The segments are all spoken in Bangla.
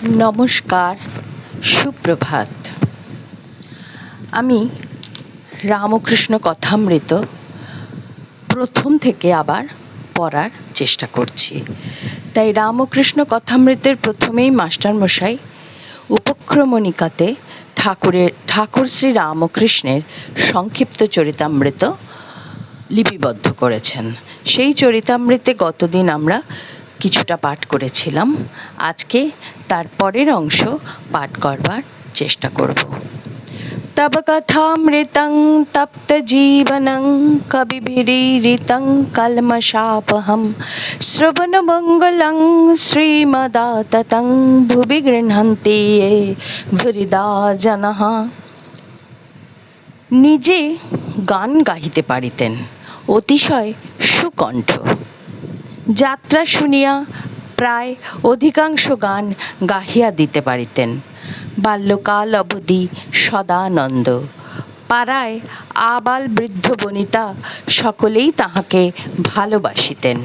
নমস্কার, সুপ্রভাত। আমি রামকৃষ্ণ কথামৃত প্রথম থেকে আবার পড়ার চেষ্টা করছি। তাই রামকৃষ্ণ কথামৃতের প্রথমেই মাস্টারমশাই উপক্রমণিকাতে ঠাকুর শ্রী রামকৃষ্ণের সংক্ষিপ্ত চরিতামৃত লিপিবদ্ধ করেছেন। সেই চরিতামৃতে গতদিন আমরা কিছুটা পাঠ করেছিলাম। আজকে তার পরের অংশ পাঠ করবার চেষ্টা করব। তব কথামৃতং তপ্ত জীবনং কবিভিরীরিতং কলমশাপহম শ্রবণমঙ্গলং শ্রীমদাততং ভুবি গৃহন্তি য়ে ভুরিদা জনঃ। নিজে গান গাহিতে পারিতেন, অতিশয় সুকণ্ঠ। যাত্রা শুনিয়া প্রায় অধিকাংশ গান গাহিয়া দিতে পারিতেন। বাল্যকাল অবধি সদানন্দ। পাড়ায় আবাল বৃদ্ধ বনিতা সকলেই তাহাকে ভালোবাসিতেন।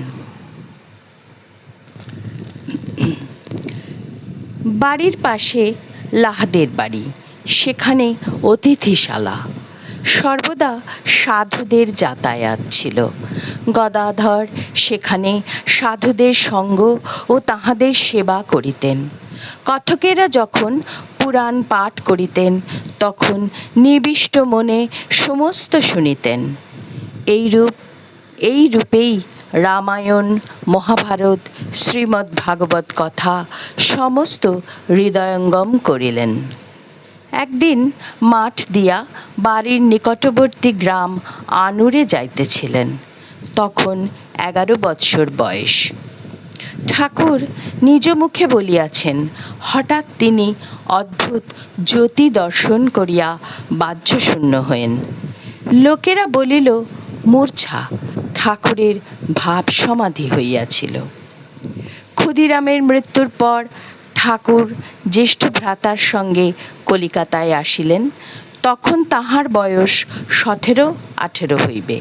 বাড়ির পাশে লাহাদের বাড়ি, সেখানে অতিথিশালা। সর্বদা সাধুদের যাতায়াত ছিল। গদাধর সেখানে সাধুদের সঙ্গ ও তাহাদের সেবা করিতেন। কথকেরা যখন পুরাণ পাঠ করিতেন তখন নিবিষ্ট মনে সমস্ত শুনিতেন। এই রূপেই রামায়ণ, মহাভারত, শ্রীমদ্ ভাগবত কথা সমস্ত হৃদয়ঙ্গম করিলেন। একদিন মাঠ দিয়া বাড়ির নিকটবর্তী গ্রাম আনুরে যাইতেছিলেন। তখন 11 বৎসর বয়স। ঠাকুর নিজ মুখে বলিয়াছেন, হঠাৎ তিনি অদ্ভুত জ্যোতি দর্শন করিয়া বাহ্যশূন্য হয়েন। লোকেরা বলিল মূর্ছা। ঠাকুরের ভাব সমাধি হইয়াছিল। ক্ষুদিরামের মৃত্যুর পর ঠাকুর জ্যেষ্ঠ ভ্রাতার সঙ্গে কলিকাতায় আসিলেন। তখন তাহার বয়স 17-18 হইবে।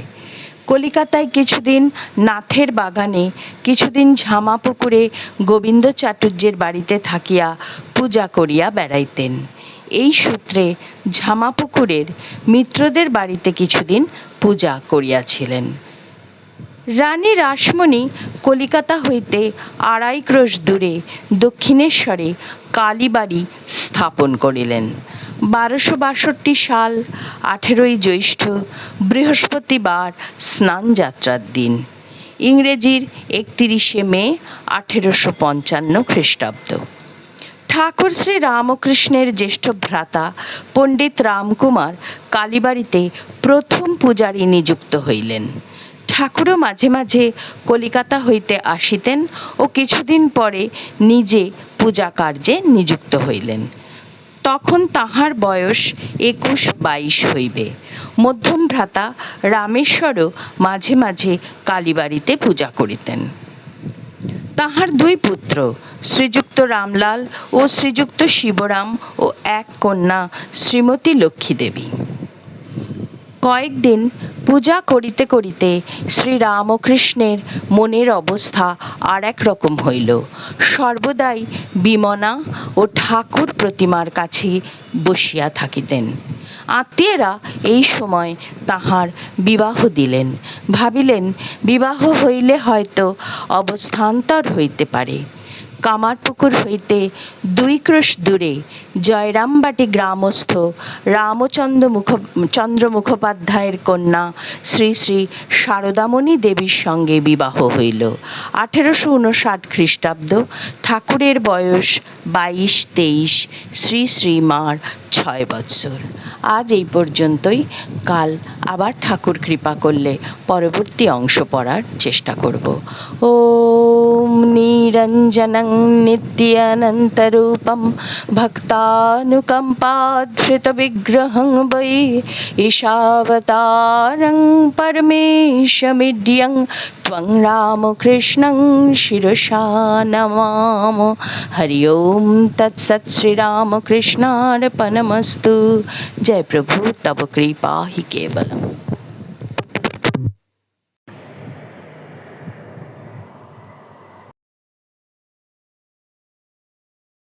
কলিকাতায় কিছুদিন নাথের বাগানে, কিছুদিন ঝামাপুকুরে গোবিন্দ চাটুর্যের বাড়িতে থাকিয়া পূজা করিয়া বেড়াইতেন। এই সূত্রে ঝামাপুকুরের মিত্রদের বাড়িতে কিছুদিন পূজা করিয়াছিলেন। রানী রাসমণি কলিকাতা হইতে 2.5 ক্রোশ দূরে দক্ষিণেশ্বরে কালীবাড়ি স্থাপন করিলেন। 1262 সাল 18ই জ্যৈষ্ঠ, বৃহস্পতিবার, স্নানযাত্রার দিন। ইংরেজির 31শে মে 1855 খ্রিস্টাব্দ। ঠাকুর শ্রী রামকৃষ্ণের জ্যেষ্ঠ ভ্রাতা পণ্ডিত রামকুমার কালীবাড়িতে প্রথম পূজারী নিযুক্ত হইলেন। ঠাকুরও মাঝে মাঝে কলিকাতা হইতে আসিতেন ও কিছুদিন পরে নিজে পূজা কার্যে নিযুক্ত হইলেন। তখন তাহার বয়স 21-22 হইবে। মধ্যম ভ্রাতা রামেশ্বরও মাঝে মাঝে কালীবাড়িতে পূজা করিতেন। তাহার 2 পুত্র, শ্রীযুক্ত রামলাল ও শ্রীযুক্ত শিবরাম ও এক কন্যা শ্রীমতী লক্ষ্মীদেবী। কয়েকদিন পূজা করিতে করিতে শ্রী রামকৃষ্ণের মনের অবস্থা আর এক রকম হইল। সর্বদাই বিমনা ও ঠাকুর প্রতিমার কাছে বসিয়া থাকিতেন। আত্মীয়রা এই সময় তাহার বিবাহ দিলেন। ভাবিলেন বিবাহ হইলে হয়তো অবস্থান্তর হইতে পারে। কামারপুকুর হইতে 2 ক্রোশ দূরে জয়রামবাটি গ্রামস্থ রামচন্দ্র মুখোপাধ্যায়ের কন্যা শ্রী শ্রী শারদামণি দেবীর সঙ্গে বিবাহ হইল 1859 খ্রিস্টাব্দ। ঠাকুরের বয়স 22-23, শ্রী শ্রী মার 6 বৎসর। আজ এই পর্যন্তই। কাল আবার ঠাকুর কৃপা করলে পরবর্তী অংশ পড়ার চেষ্টা করব। ওম নিরঞ্জনং নিত্যানন্তরূপম ভক্তানুকম্পাধৃতবিগ্রহং বৈ ঈশাবতারং পরমেশমিড্যং ত্বং রামকৃষ্ণং শিরসা নমামো। হরি ওম তৎসৎ। শ্রীরামকৃষ্ণার্পণমস্তু। जय प्रभु, तब कृपा ही केवलम।